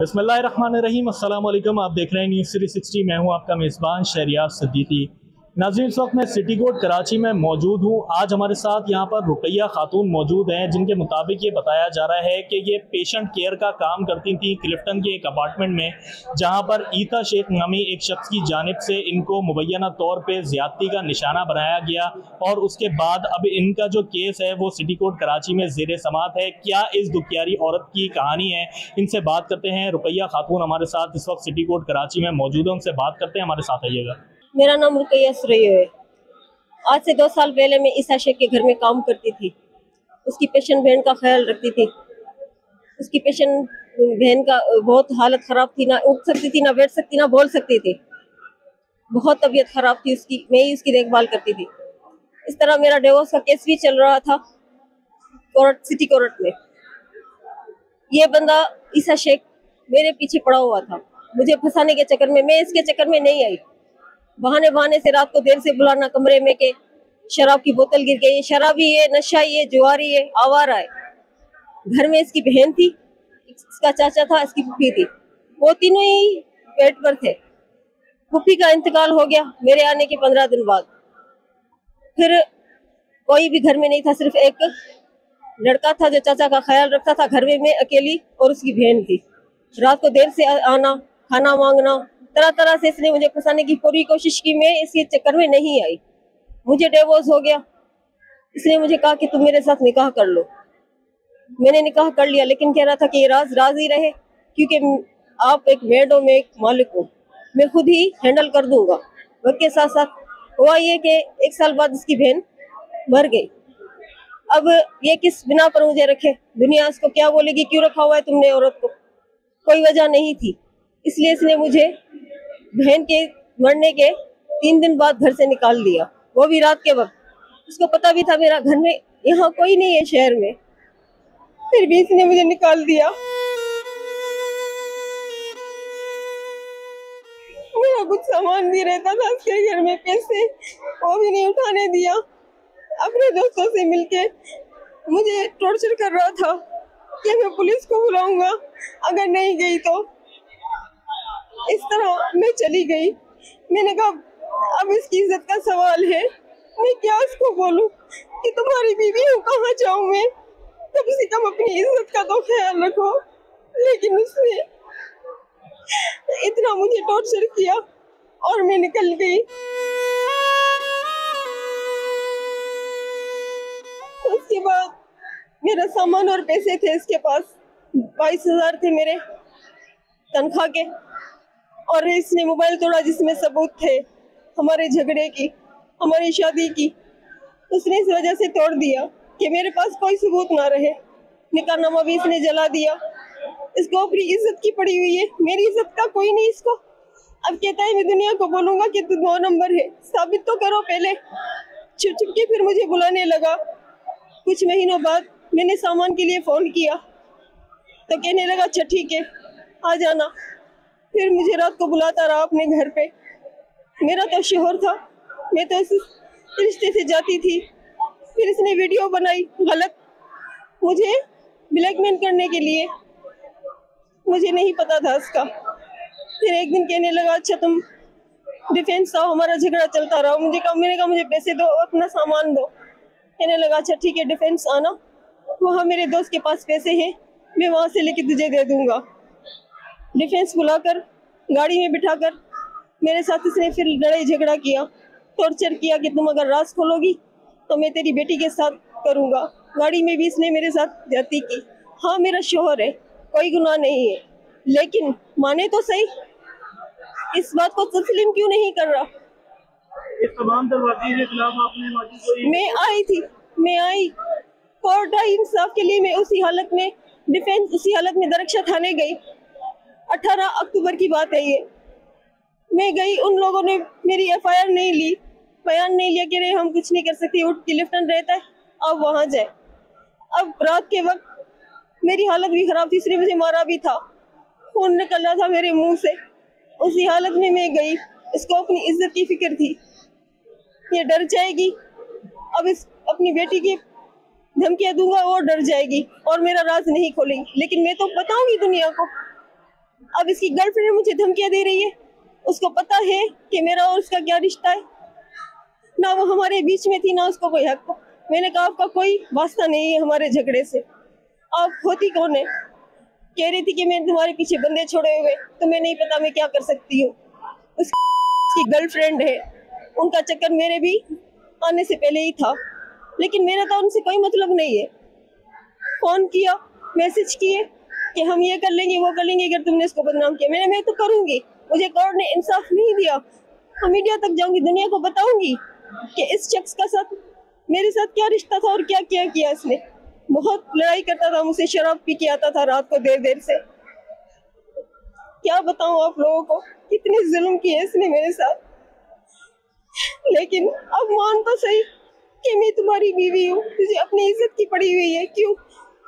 बिस्मिल्लाहिर्रहमानिर्रहीम। अस्सलाम वालेकुम। आप देख रहे हैं न्यूज़ 360। मैं हूं आपका मेज़बान शहरियार सिद्दीकी। नाज़रीन, इस वक्त मैं सिटी कोर्ट कराची में मौजूद हूं। आज हमारे साथ यहां पर रुकैया खातून मौजूद हैं, जिनके मुताबिक ये बताया जा रहा है कि ये पेशेंट केयर का काम करती थी क्लिफ्टन के एक अपार्टमेंट में, जहां पर ईता शेख नामी एक शख्स की जानिब से इनको मुबैना तौर पर ज़्यादती का निशाना बनाया गया और उसके बाद अब इनका जो केस है वो सिटी कोर्ट कराची में ज़ेर समात है। क्या इस दुखियारी औरत की कहानी है, इनसे बात करते हैं। रुकैया खातून हमारे साथ इस वक्त सिटी कोर्ट कराची में मौजूद है, उनसे बात करते हैं। हमारे साथ आइएगा। मेरा नाम रुकैया सुरैया है। आज से 2 साल पहले मैं ईसा शेख के घर में काम करती थी। उसकी पेशेंट बहन का ख्याल रखती थी। उसकी पेशेंट बहन का बहुत हालत ख़राब थी, ना उठ सकती थी, ना बैठ सकती, ना बोल सकती थी। बहुत तबीयत ख़राब थी उसकी, मैं ही उसकी देखभाल करती थी। इस तरह मेरा डिवोर्स का केस भी चल रहा था कोर्ट, सिटी कोर्ट में। ये बंदा ईसा शेख मेरे पीछे पड़ा हुआ था। मुझे फंसाने के चक्कर में, मैं इसके चक्कर में नहीं आई। बहाने बहाने से रात को देर से बुलाना कमरे में के शराब की बोतल गिर गई, शराबी है, नशाई है, जुआरी है, आवारा है। घर में इसकी बहन थी, इसका चाचा था, इसकी फूफी थी। वो तीनों ही पेट पर थे। फूफी का इंतकाल हो गया मेरे आने के 15 दिन बाद। फिर कोई भी घर में नहीं था, सिर्फ एक लड़का था जो चाचा का ख्याल रखता था। घर में मैं अकेली और उसकी बहन थी। रात को देर से आना, खाना मांगना, तरह तरह से इसने मुझे फंसाने की पूरी कोशिश की। मैं इसके चक्कर में नहीं आई। मुझे डिवोर्स हो गया। इसने मुझे कहा कि तुम मेरे साथ निकाह कर लो। मैंने निकाह कर लिया, लेकिन कह रहा था कि ये राज ही रहे, क्योंकि आप एक मेड हो, मैं एक मालिक हूँ, मैं खुद ही हैंडल कर दूंगा। वक्त के साथ साथ हुआ ये कि 1 साल बाद इसकी बहन मर गई। अब ये किस बिना पर मुझे रखे? दुनिया इसको क्या बोलेगी, क्यों रखा हुआ है तुमने औरत को? कोई वजह नहीं थी। इसलिए इसने मुझे बहन के मरने के 3 दिन बाद घर से निकाल दिया, वो भी रात के वक्त। उसको पता भी था मेरा घर में यहाँ कोई नहीं है शहर में, फिर भी इसने मुझे निकाल दिया। मेरा कुछ सामान भी रहता था उसके घर में, पैसे वो भी नहीं उठाने दिया। अपने दोस्तों से मिलके मुझे टॉर्चर कर रहा था कि मैं पुलिस को बुलाऊंगा अगर नहीं गई तो। इस तरह मैं चली गई। मैंने कहा अब इसकी इज्जत का सवाल है, मैं क्या उसको बोलूं कि तुम्हारी बीवी हूँ, कहाँ जाऊं मैं? कम से कम अपनी इज्जत का तो ख्याल रखो। लेकिन उसने इतना मुझे टॉर्चर किया और मैं निकल गई। उसके बाद मेरा सामान और पैसे थे इसके पास, 22,000 थे मेरे तनख्वाह के, और इसने मोबाइल तोड़ा जिसमें सबूत थे हमारे झगड़े की, हमारी शादी की। उसने इस वजह से तोड़ दिया कि मेरे पास कोई सबूत ना रहे। निकाहनामा भी इसने जला दिया। इसको अपनी इज्जत की पड़ी हुई है, मेरी इज्जत का कोई नहीं इसको। अब कहता है मैं दुनिया को बोलूंगा कि तू 2 नंबर है, साबित तो करो पहले। छुप छुप के फिर मुझे बुलाने लगा। कुछ महीनों बाद मैंने सामान के लिए फोन किया तो कहने लगा अच्छा ठीक है आ जाना। फिर मुझे रात को बुलाता रहा अपने घर पे। मेरा तो शोहर था, मैं तो इस रिश्ते से जाती थी। फिर इसने वीडियो बनाई गलत मुझे ब्लैकमेल करने के लिए, मुझे नहीं पता था इसका। फिर एक दिन कहने लगा अच्छा तुम डिफेंस आओ, हमारा झगड़ा चलता रहा। मैंने कहा मुझे पैसे दो, अपना सामान दो। कहने लगा अच्छा ठीक है डिफेंस आना, वहाँ मेरे दोस्त के पास पैसे हैं, मैं वहाँ से लेके तुझे दे दूंगा। डिफेंस बुलाकर गाड़ी में बिठाकर मेरे साथ इसने फिर लड़ाई झगड़ा किया, टॉर्चर किया कि तुम अगर राज खोलोगी तो मैं तेरी बेटी के साथ करूँगा। गाड़ी में भी इसने मेरे साथ जाती की। हाँ मेरा शोहर है, कोई गुनाह नहीं है, लेकिन माने तो सही, इस बात को तस्लीम क्यों नहीं कर रहा? इस तमाम दरवाजे के खिलाफ आपने मैं आई कोर्ट आई इंसाफ के लिए। मैं उसी हालत में डिफेंस, उसी हालत में दरक्षा थाने गई। 18 अक्टूबर की बात है ये। मैं गई, उन लोगों ने मेरी FIR नहीं ली, बयान नहीं लिया कि हम कुछ नहीं कर सकते, उठ के लिफ्टन रहता है अब वहाँ जाए। अब रात के वक्त मेरी हालत भी खराब थी, इसने मुझे मारा भी था, खून निकल रहा था मेरे मुंह से। उसी हालत में मैं गई, इसको अपनी इज्जत की फिक्र थी, ये डर जाएगी, अब इस अपनी बेटी की धमकियां दूंगा और डर जाएगी और मेरा राज नहीं खोलेगी। लेकिन मैं तो बताऊंगी दुनिया को, अब इसकी गर्लफ्रेंड मुझे धमकियां दे रही है। उसको पता है कि मेरा और उसका क्या रिश्ता है, ना वो हमारे बीच में थी ना उसको कोई हक। मैंने कहा आपका कोई वास्ता नहीं है हमारे झगड़े से, आप होती कौन है? कह रही थी कि मैं तुम्हारे पीछे बंदे छोड़े हुए, तुम्हें नहीं पता मैं क्या कर सकती हूँ। उसकी गर्लफ्रेंड है, उनका चक्कर मेरे भी आने से पहले ही था, लेकिन मेरा तो उनसे कोई मतलब नहीं है। फोन किया, मैसेज किए कि हम ये कर लेंगे वो कर लेंगे अगर तुमने इसको बदनाम किया। मैं तो करूंगी, मुझे कोर्ट ने इंसाफ नहीं दिया, हम मीडिया तक जाऊंगी, दुनिया को बताऊंगी कि इस शख्स का साथ मेरे साथ क्या रिश्ता था और क्या क्या किया इसने। बहुत लड़ाई करता था मुझसे, शराब पी के आता था रात को देर देर से। क्या बताऊं आप लोगों को, कितने जुल्म किए इसने मेरे साथ। लेकिन अब मान तो सही कि मैं तुम्हारी बीवी हूँ, तुझे अपनी इज्जत की पड़ी हुई है। क्यों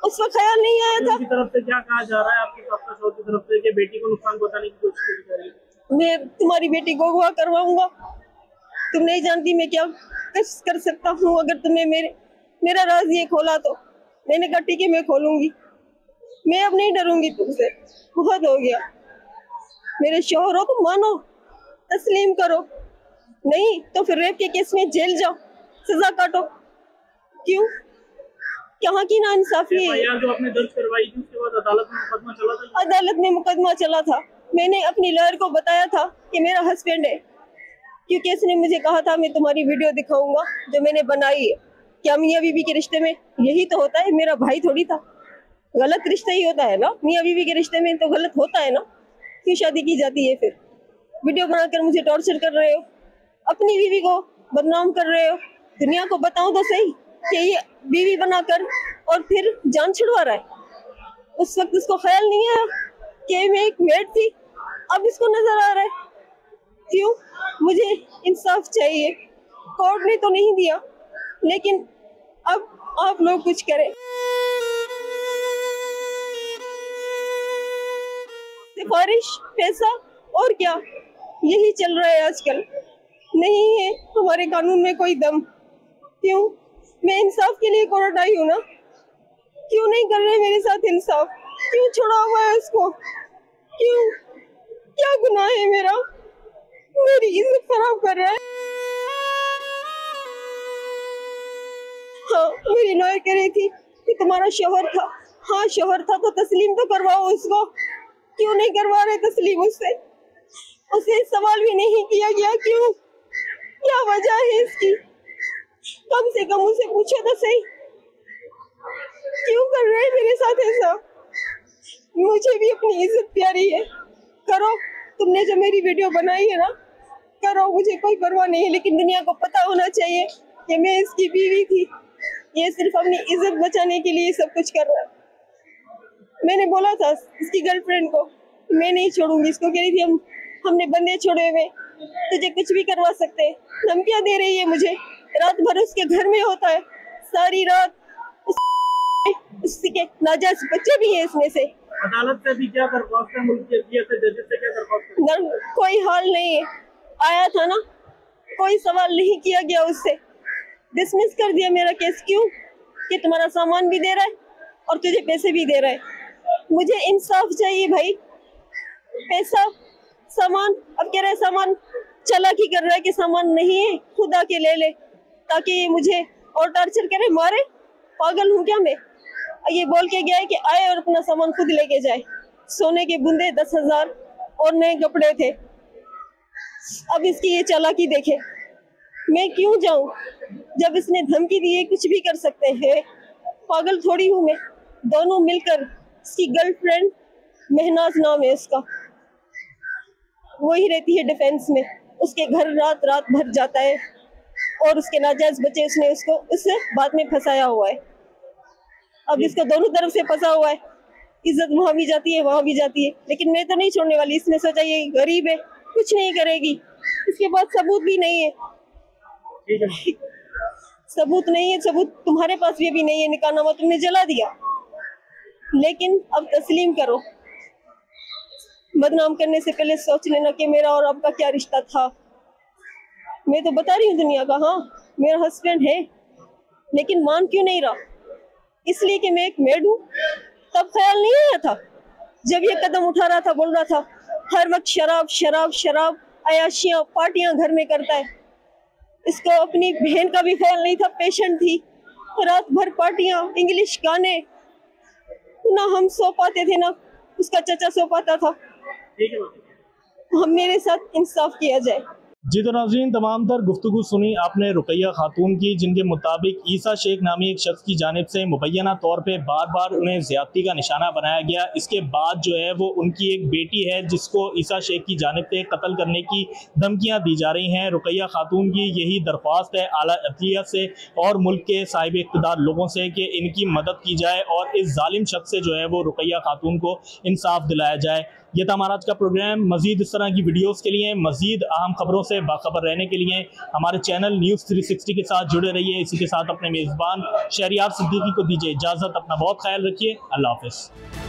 उस वक्त ख्याल नहीं आया था? उनकी तरफ से क्या कहा जा रहा है आपके पापा शोर की तरफ से कि बेटी को नुकसान पहुंचाने की कोशिश की जा रही है? मैं तुम्हारी बेटी को अगवा करवाऊंगा, तुम नहीं जानती मैं क्या कर सकता हूँ अगर तुमने मेरा राज ये खोला तो। मैंने कहा ठीक है मैं खोलूंगी, मैं अब नहीं डरूंगी तुमसे, बहुत हो गया। मेरे शौहर हो तो मानो, तस्लीम करो, नहीं तो फिर रेप के केस में जेल जाओ, सजा काटो। क्यों, कहाँ की नाइंसाफी है? जो आपने दर्ज करवाई थी उसके बाद अदालत में मुकदमा चला था? अदालत में मुकदमा चला था। मैंने अपनी लॉयर को बताया था कि मेरा हस्बैंड है, क्योंकि इसने मुझे कहा था मैं तुम्हारी वीडियो दिखाऊंगा जो मैंने बनाई है। क्या मियाँ बीवी के रिश्ते में यही तो होता है? मेरा भाई थोड़ी था, गलत रिश्ता ही होता है ना, मियाँ बीवी के रिश्ते में तो गलत होता है ना, क्यों शादी की जाती है? फिर वीडियो बनाकर मुझे टॉर्चर कर रहे हो, अपनी बीवी को बदनाम कर रहे हो। दुनिया को बताऊं तो सही कि ये बीवी बनाकर और फिर जान छुड़वा रहा है। उस वक्त उसको ख्याल नहीं आया कि मैं एक मेड थी, अब इसको नजर आ रहा है। क्यों, मुझे इंसाफ चाहिए। कोर्ट ने तो नहीं दिया, लेकिन अब आप लोग कुछ करें। सिफारिश, पैसा और क्या, यही चल रहा है आजकल। नहीं है हमारे कानून में कोई दम। क्यों, मैं इंसाफ के लिए कोर्ट आई हूँ ना, क्यों नहीं कर रहे मेरे साथ इंसाफ? क्यों छोड़ा हुआ है उसको? क्यों, क्या गुनाह है मेरा? मेरी इज्जत खराब कर रहा है। हाँ, मेरी लॉयर कह रही थी कि तुम्हारा शौहर था। हाँ शौहर था तो तस्लीम तो करवाओ उसको, क्यों नहीं करवा रहे तस्लीम उससे? उसे सवाल भी नहीं किया गया, क्यों, क्या वजह है इसकी? कम से कम उसे पूछो तो सही, क्यों कर रहे हैं मेरे साथ ऐसा? मुझे भी अपनी इज्जत प्यारी है, करो, तुमने जो मेरी वीडियो बनाई है ना, करो, मुझे कोई परवाह नहीं है, लेकिन दुनिया को पता होना चाहिए कि मैं इसकी बीवी थी। ये सिर्फ अपनी इज्जत बचाने के लिए सब कुछ कर रहा है। मैंने बोला था इसकी गर्लफ्रेंड को मैं नहीं छोड़ूंगी इसको, कह रही थी हमने बंदे छोड़े हुए, तुझे कुछ भी करवा सकते हैं। धमकियां दे रही है मुझे, रात भर उसके घर में होता है, सारी रात उसके नाजायज बच्चे भी हैं इसमें से। अदालत से भी क्या दरख्वास्त है, मुल्क के जजेस से क्या दरख्वास्त है? कोई हाल नहीं है, आया था ना, कोई सवाल नहीं किया गया उससे, डिसमिस कर दिया मेरा केस। क्यों, कि तुम्हारा सामान भी दे रहा है और तुझे पैसे भी दे रहा है। मुझे इंसाफ चाहिए भाई, पैसा सामान, अब कह रहा है सामान, चालाकी कर रहा है कि सामान नहीं है खुद आके ले ले, ताकि ये मुझे और टॉर्चर करे, मारे। पागल हूँ क्या मैं? ये बोल के गया है कि आए और अपना सामान खुद लेके जाए। सोने के बूंदे 10,000 और नए कपड़े थे। अब इसकी ये चालाकी देखे, मैं क्यों जाऊं जब इसने धमकी दी है कुछ भी कर सकते हैं। पागल थोड़ी हूँ मैं। दोनों मिलकर, इसकी गर्लफ्रेंड महनाज नाम है उसका, वही रहती है डिफेंस में, उसके घर रात रात भर जाता है और उसके नाजायज बच्चे उसने उसको उससे बाद में फंसाया हुआ है। अब इसको दोनों तरफ से फंसा हुआ है, इज्जत वहां भी जाती है वहां भी जाती है, लेकिन मैं तो नहीं छोड़ने वाली। इसने सोचा ये गरीब है, कुछ नहीं करेगी, इसके पास सबूत भी नहीं है। सबूत नहीं है, सबूत तुम्हारे पास भी अभी नहीं है, निकाहनामा तुमने जला दिया। लेकिन अब तस्लीम करो, बदनाम करने से पहले सोच लेना कि मेरा और आपका क्या रिश्ता था। मैं तो बता रही हूँ दुनिया का, हाँ मेरा हस्बैंड है, लेकिन मान क्यों नहीं रहा? इसलिए कि मैं एक मेड हूँ, तब ख्याल नहीं आया था। जब ये कदम उठा रहा था, बोल रहा था हर वक्त शराब शराब शराब, अयाशियां, पार्टियां घर में करता है। इसको अपनी बहन का भी ख्याल नहीं था, पेशेंट थी, रात भर पार्टियां, इंग्लिश गाने, ना हम सो पाते थे ना उसका चचा सो पाता था। हम मेरे साथ इंसाफ किया जाए। जी तो नाज़रीन, तमाम तर गुफ्तगू सुनी आपने रुकैया खातून की, जिनके मुताबिक ईसा शेख नामी एक शख्स की जानिब से मुबैना तौर पे बार बार उन्हें ज़्यादती का निशाना बनाया गया। इसके बाद जो है वो उनकी एक बेटी है जिसको ईसा शेख की जानिब से कत्ल करने की धमकियाँ दी जा रही हैं। रुकैया खातून की यही दरख्वास्त है आला अदलिया से और मुल्क के साहिब इक़्तिदार लोगों से कि इनकी मदद की जाए और इस जालिम शख्स से जो है वो रुकैया खातून को इंसाफ दिलाया जाए। यह था हमारा आज का प्रोग्राम। मज़ीद इस तरह की वीडियोस के लिए, मज़ीद अहम खबरों से बाखबर रहने के लिए हमारे चैनल न्यूज़ 360 के साथ जुड़े रहिए। इसी के साथ अपने मेज़बान शहरियार सिद्दीकी को दीजिए इजाज़त। अपना बहुत ख्याल रखिए। अल्लाह हाफ़िज़।